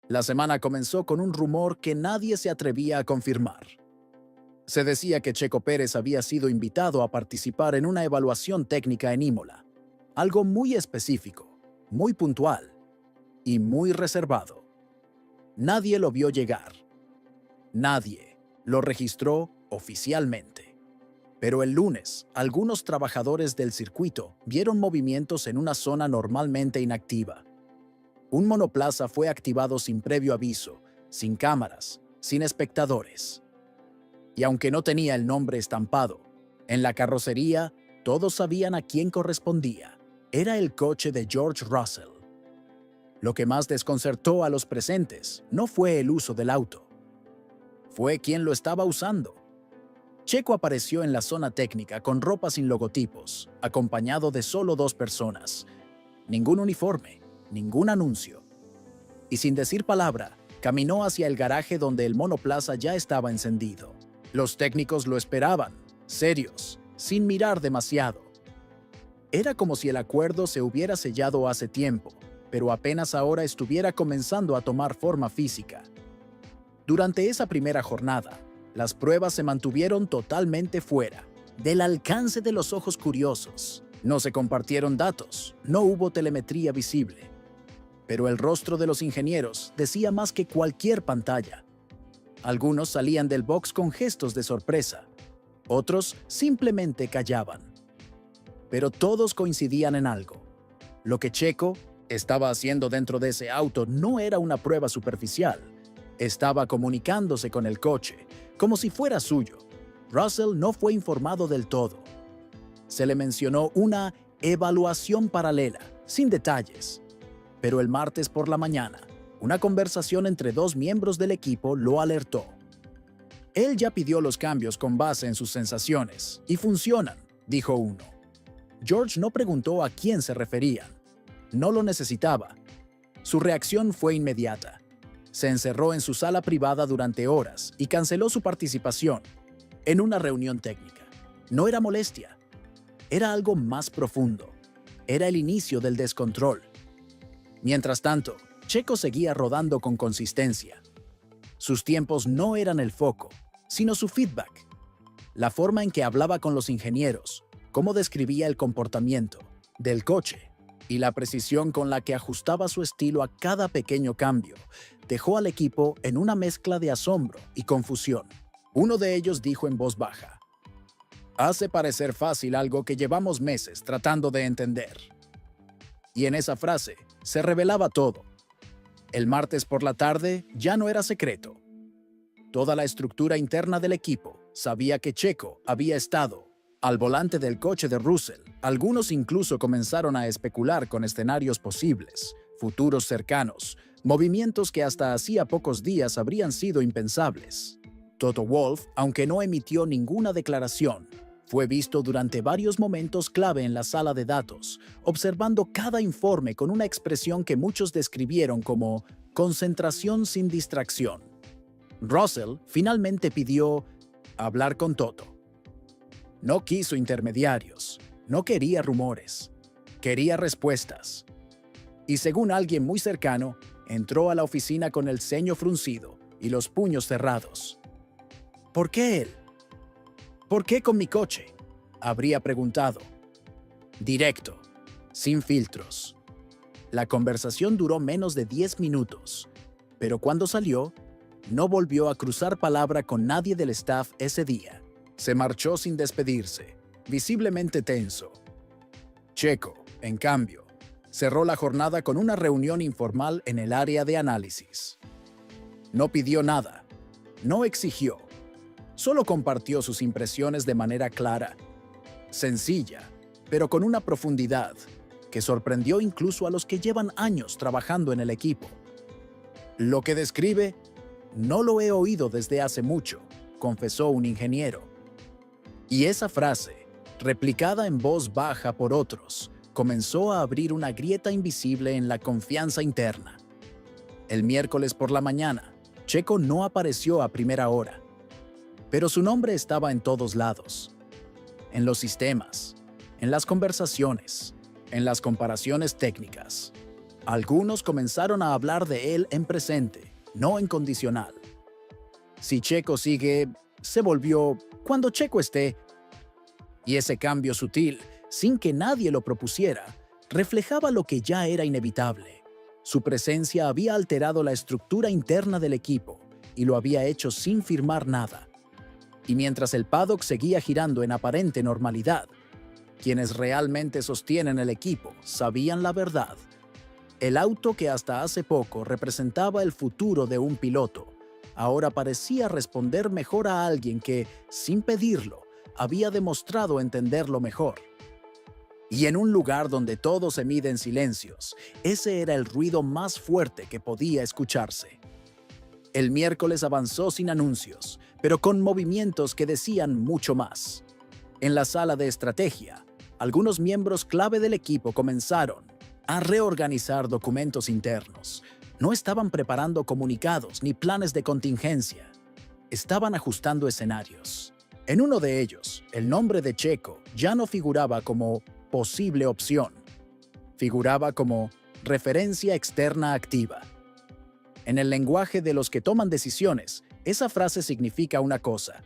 La semana comenzó con un rumor que nadie se atrevía a confirmar. Se decía que Checo Pérez había sido invitado a participar en una evaluación técnica en Imola, algo muy específico, muy puntual y muy reservado. Nadie lo vio llegar. Nadie lo registró oficialmente. Pero el lunes, algunos trabajadores del circuito vieron movimientos en una zona normalmente inactiva. Un monoplaza fue activado sin previo aviso, sin cámaras, sin espectadores. Y aunque no tenía el nombre estampado, en la carrocería todos sabían a quién correspondía. Era el coche de George Russell. Lo que más desconcertó a los presentes no fue el uso del auto. Fue quien lo estaba usando. Checo apareció en la zona técnica con ropa sin logotipos, acompañado de solo 2 personas. Ningún uniforme, ningún anuncio. Y sin decir palabra, caminó hacia el garaje donde el monoplaza ya estaba encendido. Los técnicos lo esperaban, serios, sin mirar demasiado. Era como si el acuerdo se hubiera sellado hace tiempo, pero apenas ahora estuviera comenzando a tomar forma física. Durante esa primera jornada, las pruebas se mantuvieron totalmente fuera, del alcance de los ojos curiosos. No se compartieron datos, no hubo telemetría visible. Pero el rostro de los ingenieros decía más que cualquier pantalla. Algunos salían del box con gestos de sorpresa, otros simplemente callaban. Pero todos coincidían en algo. Lo que Checo estaba haciendo dentro de ese auto no era una prueba superficial. Estaba comunicándose con el coche, como si fuera suyo. Russell no fue informado del todo. Se le mencionó una evaluación paralela, sin detalles. Pero el martes por la mañana, una conversación entre 2 miembros del equipo lo alertó. Él ya pidió los cambios con base en sus sensaciones, y funcionan, dijo uno. George no preguntó a quién se referían. No lo necesitaba. Su reacción fue inmediata. Se encerró en su sala privada durante horas y canceló su participación en una reunión técnica. No era molestia. Era algo más profundo. Era el inicio del descontrol. Mientras tanto, Checo seguía rodando con consistencia. Sus tiempos no eran el foco, sino su feedback. La forma en que hablaba con los ingenieros, cómo describía el comportamiento del coche y la precisión con la que ajustaba su estilo a cada pequeño cambio, dejó al equipo en una mezcla de asombro y confusión. Uno de ellos dijo en voz baja: "Hace parecer fácil algo que llevamos meses tratando de entender". Y en esa frase se revelaba todo. El martes por la tarde ya no era secreto. Toda la estructura interna del equipo sabía que Checo había estado al volante del coche de Russell. Algunos incluso comenzaron a especular con escenarios posibles, futuros cercanos, movimientos que hasta hacía pocos días habrían sido impensables. Toto Wolff, aunque no emitió ninguna declaración, fue visto durante varios momentos clave en la sala de datos, observando cada informe con una expresión que muchos describieron como concentración sin distracción. Russell finalmente pidió hablar con Toto. No quiso intermediarios, no quería rumores, quería respuestas. Y según alguien muy cercano, entró a la oficina con el ceño fruncido y los puños cerrados. ¿Por qué él? ¿Por qué con mi coche?, habría preguntado. Directo, sin filtros. La conversación duró menos de 10 minutos, pero cuando salió, no volvió a cruzar palabra con nadie del staff ese día. Se marchó sin despedirse, visiblemente tenso. Checo, en cambio, cerró la jornada con una reunión informal en el área de análisis. No pidió nada, no exigió, solo compartió sus impresiones de manera clara, sencilla, pero con una profundidad que sorprendió incluso a los que llevan años trabajando en el equipo. Lo que describe, no lo he oído desde hace mucho, confesó un ingeniero. Y esa frase, replicada en voz baja por otros, comenzó a abrir una grieta invisible en la confianza interna. El miércoles por la mañana, Checo no apareció a primera hora, pero su nombre estaba en todos lados. En los sistemas, en las conversaciones, en las comparaciones técnicas. Algunos comenzaron a hablar de él en presente, no en condicional. Si Checo sigue, se volvió cuando Checo esté. Y ese cambio sutil, sin que nadie lo propusiera, reflejaba lo que ya era inevitable. Su presencia había alterado la estructura interna del equipo y lo había hecho sin firmar nada. Y mientras el paddock seguía girando en aparente normalidad, quienes realmente sostienen el equipo sabían la verdad. El auto que hasta hace poco representaba el futuro de un piloto, ahora parecía responder mejor a alguien que, sin pedirlo, había demostrado entenderlo mejor. Y en un lugar donde todo se mide en silencios, ese era el ruido más fuerte que podía escucharse. El miércoles avanzó sin anuncios, pero con movimientos que decían mucho más. En la sala de estrategia, algunos miembros clave del equipo comenzaron a reorganizar documentos internos. No estaban preparando comunicados ni planes de contingencia. Estaban ajustando escenarios. En uno de ellos, el nombre de Checo ya no figuraba como posible opción. Figuraba como referencia externa activa. En el lenguaje de los que toman decisiones, esa frase significa una cosa: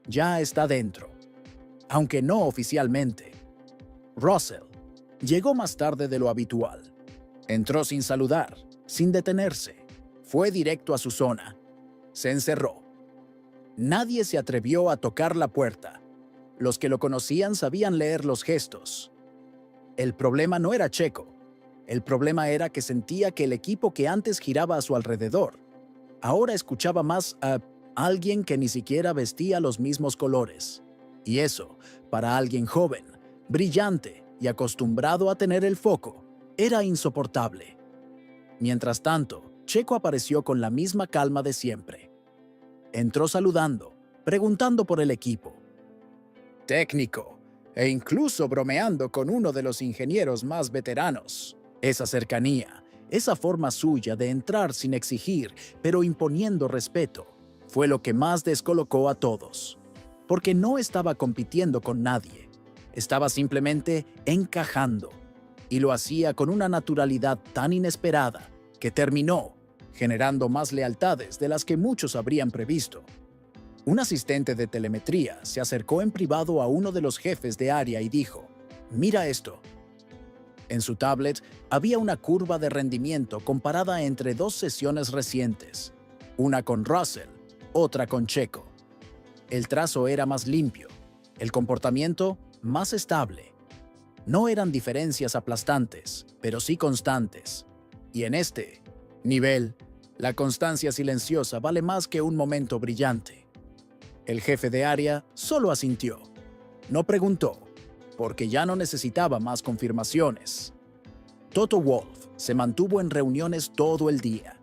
ya está dentro, aunque no oficialmente. Russell llegó más tarde de lo habitual. Entró sin saludar, sin detenerse. Fue directo a su zona. Se encerró. Nadie se atrevió a tocar la puerta. Los que lo conocían sabían leer los gestos. El problema no era Checo. El problema era que sentía que el equipo que antes giraba a su alrededor ahora escuchaba más a alguien que ni siquiera vestía los mismos colores. Y eso, para alguien joven, brillante y acostumbrado a tener el foco, era insoportable. Mientras tanto, Checo apareció con la misma calma de siempre. Entró saludando, preguntando por el equipo. Técnico, e incluso bromeando con uno de los ingenieros más veteranos. Esa cercanía, esa forma suya de entrar sin exigir, pero imponiendo respeto, fue lo que más descolocó a todos. Porque no estaba compitiendo con nadie, estaba simplemente encajando. Y lo hacía con una naturalidad tan inesperada que terminó generando más lealtades de las que muchos habrían previsto. Un asistente de telemetría se acercó en privado a uno de los jefes de área y dijo: «Mira esto». En su tablet había una curva de rendimiento comparada entre dos sesiones recientes, una con Russell, otra con Checo. El trazo era más limpio, el comportamiento más estable. No eran diferencias aplastantes, pero sí constantes. Y en este nivel, la constancia silenciosa vale más que un momento brillante. El jefe de área solo asintió. No preguntó, porque ya no necesitaba más confirmaciones. Toto Wolff se mantuvo en reuniones todo el día.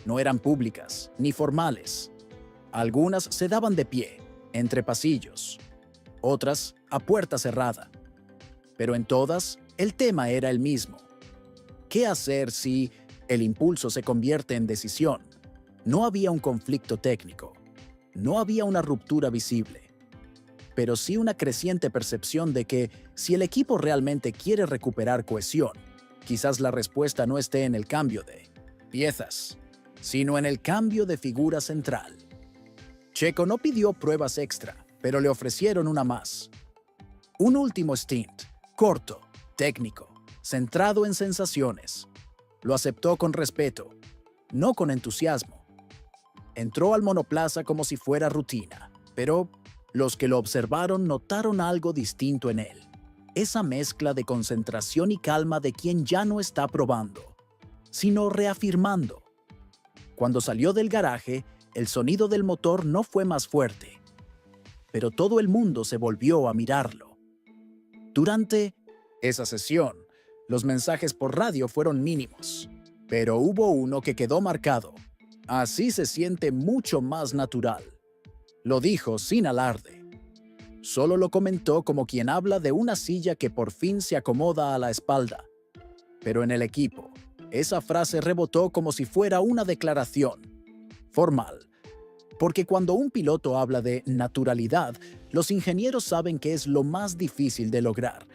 No eran públicas ni formales. Algunas se daban de pie, entre pasillos. Otras a puerta cerrada. Pero en todas, el tema era el mismo. ¿Qué hacer si el impulso se convierte en decisión? No había un conflicto técnico. No había una ruptura visible. Pero sí una creciente percepción de que, si el equipo realmente quiere recuperar cohesión, quizás la respuesta no esté en el cambio de piezas, sino en el cambio de figura central. Checo no pidió pruebas extra, pero le ofrecieron una más. Un último stint, corto, técnico, centrado en sensaciones. Lo aceptó con respeto, no con entusiasmo. Entró al monoplaza como si fuera rutina, pero los que lo observaron notaron algo distinto en él. Esa mezcla de concentración y calma de quien ya no está probando, sino reafirmando. Cuando salió del garaje, el sonido del motor no fue más fuerte, pero todo el mundo se volvió a mirarlo. Durante esa sesión, los mensajes por radio fueron mínimos, pero hubo uno que quedó marcado. Así se siente mucho más natural. Lo dijo sin alarde. Solo lo comentó como quien habla de una silla que por fin se acomoda a la espalda. Pero en el equipo, esa frase rebotó como si fuera una declaración formal. Porque cuando un piloto habla de naturalidad, los ingenieros saben que es lo más difícil de lograr.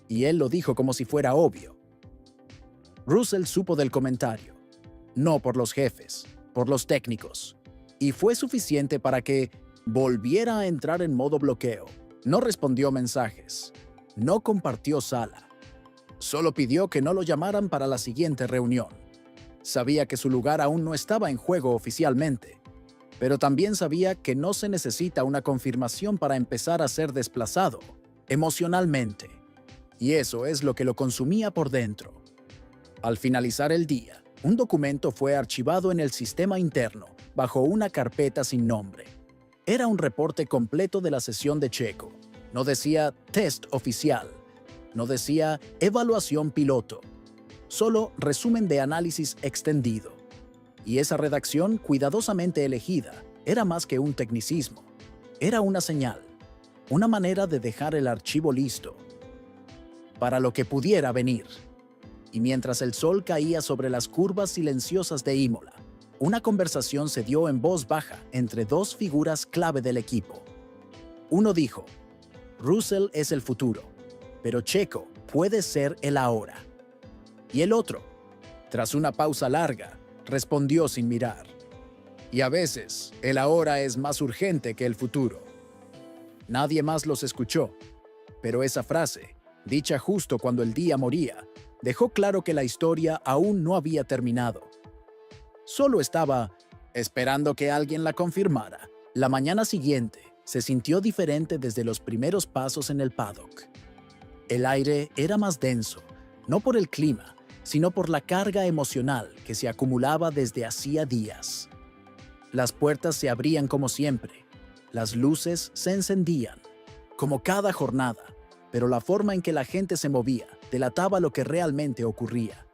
Y él lo dijo como si fuera obvio. Russell supo del comentario. No por los jefes, por los técnicos. Y fue suficiente para que volviera a entrar en modo bloqueo. No respondió mensajes. No compartió sala. Solo pidió que no lo llamaran para la siguiente reunión. Sabía que su lugar aún no estaba en juego oficialmente, pero también sabía que no se necesita una confirmación para empezar a ser desplazado emocionalmente. Y eso es lo que lo consumía por dentro. Al finalizar el día, un documento fue archivado en el sistema interno bajo una carpeta sin nombre. Era un reporte completo de la sesión de Checo. No decía test oficial, no decía evaluación piloto, solo resumen de análisis extendido. Y esa redacción cuidadosamente elegida era más que un tecnicismo. Era una señal, una manera de dejar el archivo listo para lo que pudiera venir. Y mientras el sol caía sobre las curvas silenciosas de Imola, una conversación se dio en voz baja entre dos figuras clave del equipo. Uno dijo, Russell es el futuro, pero Checo puede ser el ahora. Y el otro, tras una pausa larga, respondió sin mirar. Y a veces, el ahora es más urgente que el futuro. Nadie más los escuchó, pero esa frase, dicha justo cuando el día moría, dejó claro que la historia aún no había terminado. Solo estaba esperando que alguien la confirmara. La mañana siguiente se sintió diferente desde los primeros pasos en el paddock. El aire era más denso, no por el clima, sino por la carga emocional que se acumulaba desde hacía días. Las puertas se abrían como siempre, las luces se encendían, como cada jornada, pero la forma en que la gente se movía delataba lo que realmente ocurría.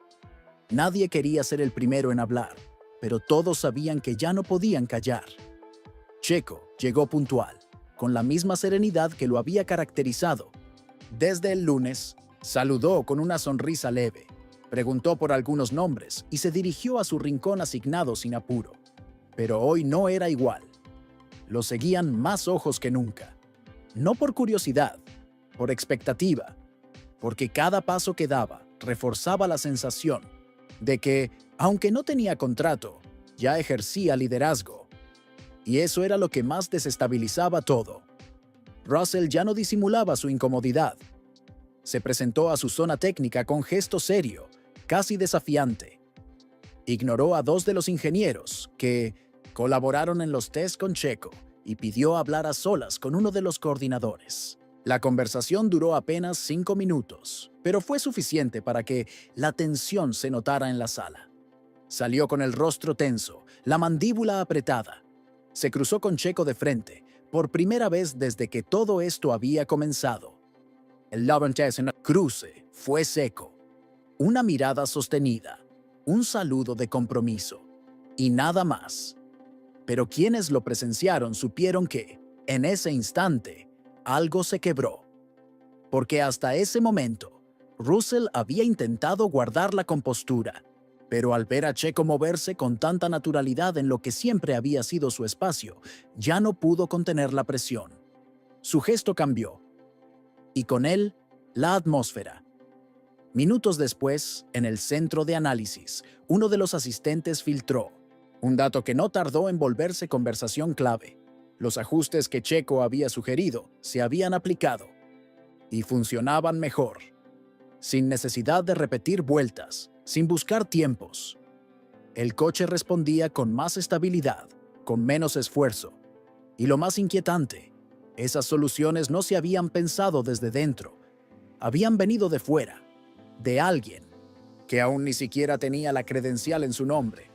Nadie quería ser el primero en hablar, pero todos sabían que ya no podían callar. Checo llegó puntual, con la misma serenidad que lo había caracterizado. Desde el lunes, saludó con una sonrisa leve, preguntó por algunos nombres y se dirigió a su rincón asignado sin apuro. Pero hoy no era igual. Lo seguían más ojos que nunca. No por curiosidad, por expectativa, porque cada paso que daba reforzaba la sensación de que, aunque no tenía contrato, ya ejercía liderazgo. Y eso era lo que más desestabilizaba todo. Russell ya no disimulaba su incomodidad. Se presentó a su zona técnica con gesto serio, casi desafiante. Ignoró a dos de los ingenieros que colaboraron en los tests con Checo y pidió hablar a solas con uno de los coordinadores. La conversación duró apenas 5 minutos, pero fue suficiente para que la tensión se notara en la sala. Salió con el rostro tenso, la mandíbula apretada. Se cruzó con Checo de frente, por primera vez desde que todo esto había comenzado. El cruce fue seco. Una mirada sostenida, un saludo de compromiso, y nada más. Pero quienes lo presenciaron supieron que, en ese instante, algo se quebró. Porque hasta ese momento, Russell había intentado guardar la compostura, pero al ver a Checo moverse con tanta naturalidad en lo que siempre había sido su espacio, ya no pudo contener la presión. Su gesto cambió, y con él, la atmósfera. Minutos después, en el centro de análisis, uno de los asistentes filtró un dato que no tardó en volverse conversación clave. Los ajustes que Checo había sugerido se habían aplicado y funcionaban mejor, sin necesidad de repetir vueltas, sin buscar tiempos. El coche respondía con más estabilidad, con menos esfuerzo. Y lo más inquietante, esas soluciones no se habían pensado desde dentro, habían venido de fuera, de alguien que aún ni siquiera tenía la credencial en su nombre.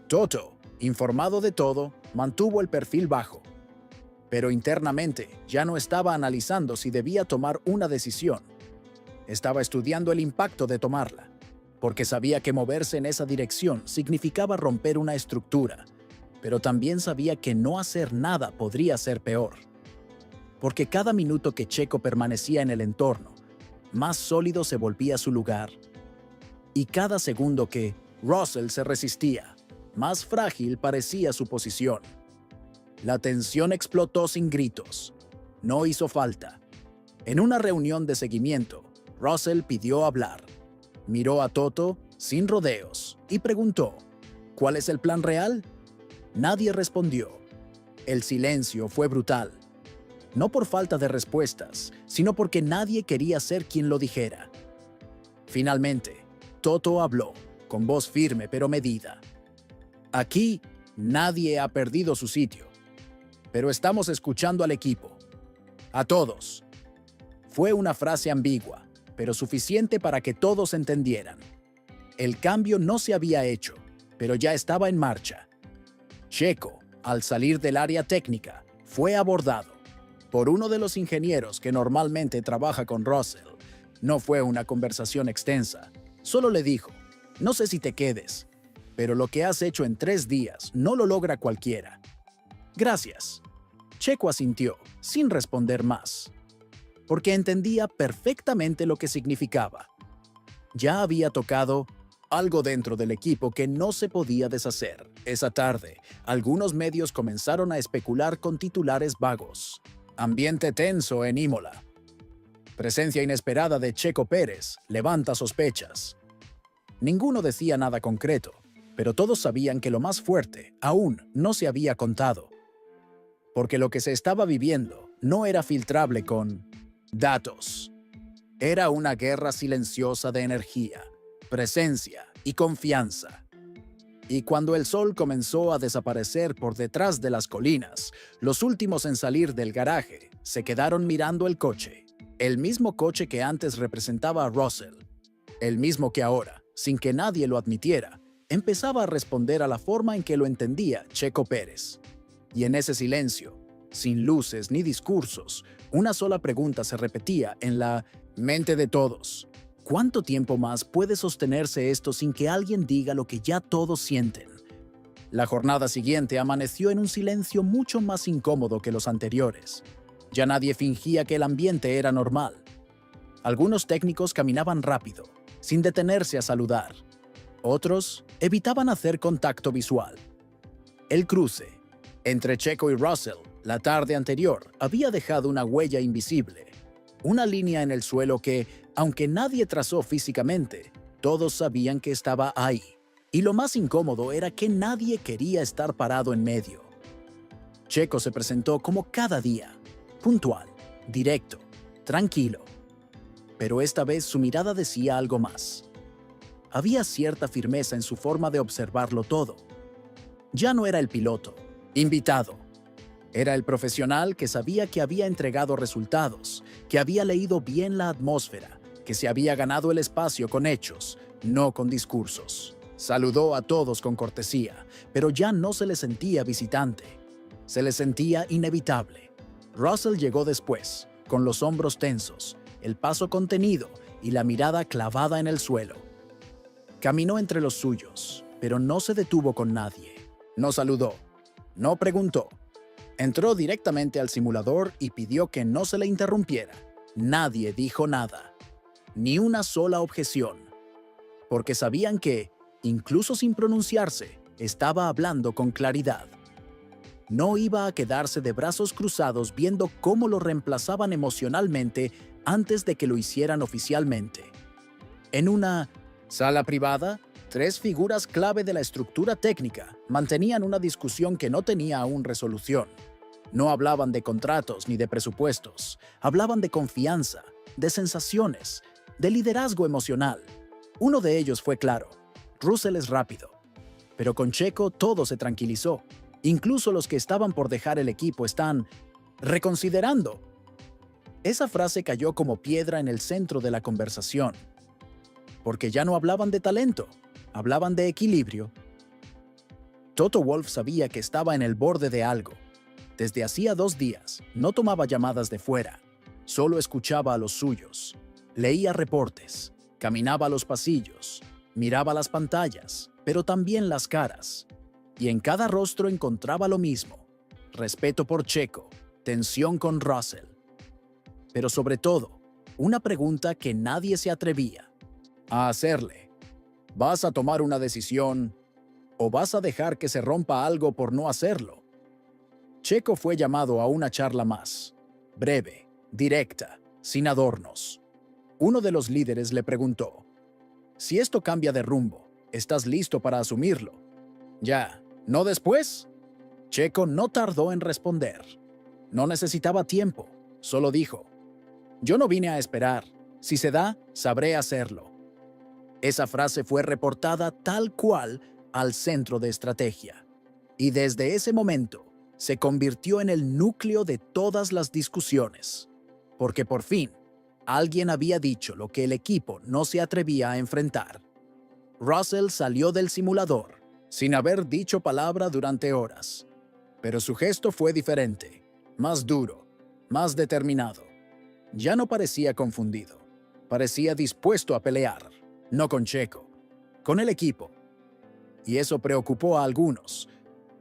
Toto, informado de todo, mantuvo el perfil bajo, pero internamente ya no estaba analizando si debía tomar una decisión. Estaba estudiando el impacto de tomarla, porque sabía que moverse en esa dirección significaba romper una estructura, pero también sabía que no hacer nada podría ser peor. Porque cada minuto que Checo permanecía en el entorno, más sólido se volvía su lugar. Y cada segundo que Russell se resistía, más frágil parecía su posición. La tensión explotó sin gritos. No hizo falta. En una reunión de seguimiento, Russell pidió hablar. Miró a Toto sin rodeos, y preguntó, ¿cuál es el plan real? Nadie respondió. El silencio fue brutal. No por falta de respuestas, sino porque nadie quería ser quien lo dijera. Finalmente, Toto habló, con voz firme pero medida. Aquí nadie ha perdido su sitio, pero estamos escuchando al equipo. A todos. Fue una frase ambigua, pero suficiente para que todos entendieran. El cambio no se había hecho, pero ya estaba en marcha. Checo, al salir del área técnica, fue abordado por uno de los ingenieros que normalmente trabaja con Russell. No fue una conversación extensa. Solo le dijo, no sé si te quedes, pero lo que has hecho en 3 días no lo logra cualquiera. Gracias. Checo asintió, sin responder más, porque entendía perfectamente lo que significaba. Ya había tocado algo dentro del equipo que no se podía deshacer. Esa tarde, algunos medios comenzaron a especular con titulares vagos. Ambiente tenso en Imola. Presencia inesperada de Checo Pérez levanta sospechas. Ninguno decía nada concreto, pero todos sabían que lo más fuerte aún no se había contado. Porque lo que se estaba viviendo no era filtrable con datos. Era una guerra silenciosa de energía, presencia y confianza. Y cuando el sol comenzó a desaparecer por detrás de las colinas, los últimos en salir del garaje se quedaron mirando el coche. El mismo coche que antes representaba a Russell. El mismo que ahora, sin que nadie lo admitiera, empezaba a responder a la forma en que lo entendía Checo Pérez. Y en ese silencio, sin luces ni discursos, una sola pregunta se repetía en la mente de todos. ¿Cuánto tiempo más puede sostenerse esto sin que alguien diga lo que ya todos sienten? La jornada siguiente amaneció en un silencio mucho más incómodo que los anteriores. Ya nadie fingía que el ambiente era normal. Algunos técnicos caminaban rápido, sin detenerse a saludar. Otros evitaban hacer contacto visual. El cruce entre Checo y Russell la tarde anterior había dejado una huella invisible, una línea en el suelo que, aunque nadie trazó físicamente, todos sabían que estaba ahí. Y lo más incómodo era que nadie quería estar parado en medio. Checo se presentó como cada día, puntual, directo, tranquilo. Pero esta vez su mirada decía algo más. Había cierta firmeza en su forma de observarlo todo. Ya no era el piloto, invitado. Era el profesional que sabía que había entregado resultados, que había leído bien la atmósfera, que se había ganado el espacio con hechos, no con discursos. Saludó a todos con cortesía, pero ya no se le sentía visitante. Se le sentía inevitable. Russell llegó después, con los hombros tensos, el paso contenido y la mirada clavada en el suelo. Caminó entre los suyos, pero no se detuvo con nadie. No saludó, no preguntó. Entró directamente al simulador y pidió que no se le interrumpiera. Nadie dijo nada, ni una sola objeción, porque sabían que, incluso sin pronunciarse, estaba hablando con claridad. No iba a quedarse de brazos cruzados viendo cómo lo reemplazaban emocionalmente antes de que lo hicieran oficialmente. En una sala privada, 3 figuras clave de la estructura técnica mantenían una discusión que no tenía aún resolución. No hablaban de contratos ni de presupuestos, hablaban de confianza, de sensaciones, de liderazgo emocional. Uno de ellos fue claro: Russell es rápido. Pero con Checo todo se tranquilizó. Incluso los que estaban por dejar el equipo están reconsiderando. Esa frase cayó como piedra en el centro de la conversación. Porque ya no hablaban de talento, hablaban de equilibrio. Toto Wolff sabía que estaba en el borde de algo. Desde hacía 2 días, no tomaba llamadas de fuera, solo escuchaba a los suyos, leía reportes, caminaba los pasillos, miraba las pantallas, pero también las caras. Y en cada rostro encontraba lo mismo: respeto por Checo, tensión con Russell. Pero sobre todo, una pregunta que nadie se atrevía a hacerle: ¿vas a tomar una decisión o vas a dejar que se rompa algo por no hacerlo? Checo fue llamado a una charla más, breve, directa, sin adornos. Uno de los líderes le preguntó: Si esto cambia de rumbo, ¿estás listo para asumirlo? Ya, ¿no después? Checo no tardó en responder. No necesitaba tiempo, solo dijo: yo no vine a esperar. Si se da, sabré hacerlo. Esa frase fue reportada tal cual al centro de estrategia. Y desde ese momento, se convirtió en el núcleo de todas las discusiones. Porque por fin, alguien había dicho lo que el equipo no se atrevía a enfrentar. Russell salió del simulador, sin haber dicho palabra durante horas. Pero su gesto fue diferente, más duro, más determinado. Ya no parecía confundido, parecía dispuesto a pelear, no con Checo, con el equipo. Y eso preocupó a algunos,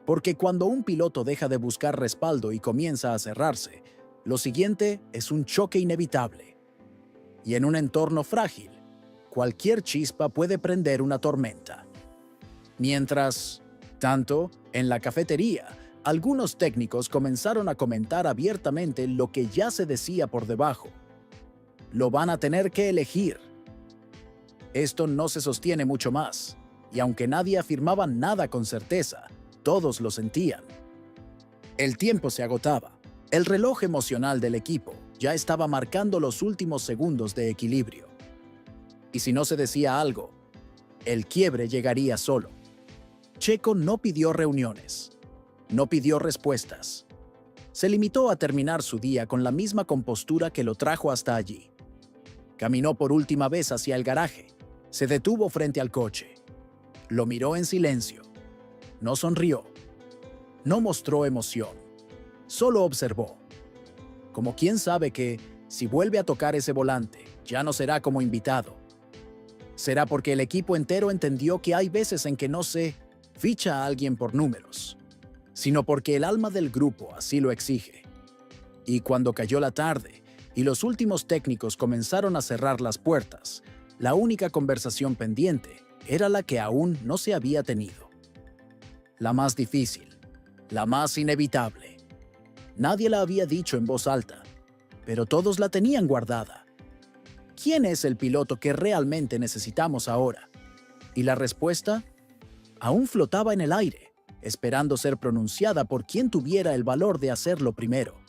porque cuando un piloto deja de buscar respaldo y comienza a cerrarse, lo siguiente es un choque inevitable. Y en un entorno frágil, cualquier chispa puede prender una tormenta. Mientras tanto, en la cafetería, algunos técnicos comenzaron a comentar abiertamente lo que ya se decía por debajo. Lo van a tener que elegir. Esto no se sostiene mucho más, y aunque nadie afirmaba nada con certeza, todos lo sentían. El tiempo se agotaba. El reloj emocional del equipo ya estaba marcando los últimos segundos de equilibrio. Y si no se decía algo, el quiebre llegaría solo. Checo no pidió reuniones. No pidió respuestas. Se limitó a terminar su día con la misma compostura que lo trajo hasta allí. Caminó por última vez hacia el garaje. Se detuvo frente al coche. Lo miró en silencio. No sonrió. No mostró emoción. Solo observó. Como quien sabe que, si vuelve a tocar ese volante, ya no será como invitado. Será porque el equipo entero entendió que hay veces en que no se ficha a alguien por números, sino porque el alma del grupo así lo exige. Y cuando cayó la tarde y los últimos técnicos comenzaron a cerrar las puertas, la única conversación pendiente era la que aún no se había tenido. La más difícil, la más inevitable. Nadie la había dicho en voz alta, pero todos la tenían guardada. ¿Quién es el piloto que realmente necesitamos ahora? Y la respuesta aún flotaba en el aire, esperando ser pronunciada por quien tuviera el valor de hacerlo primero.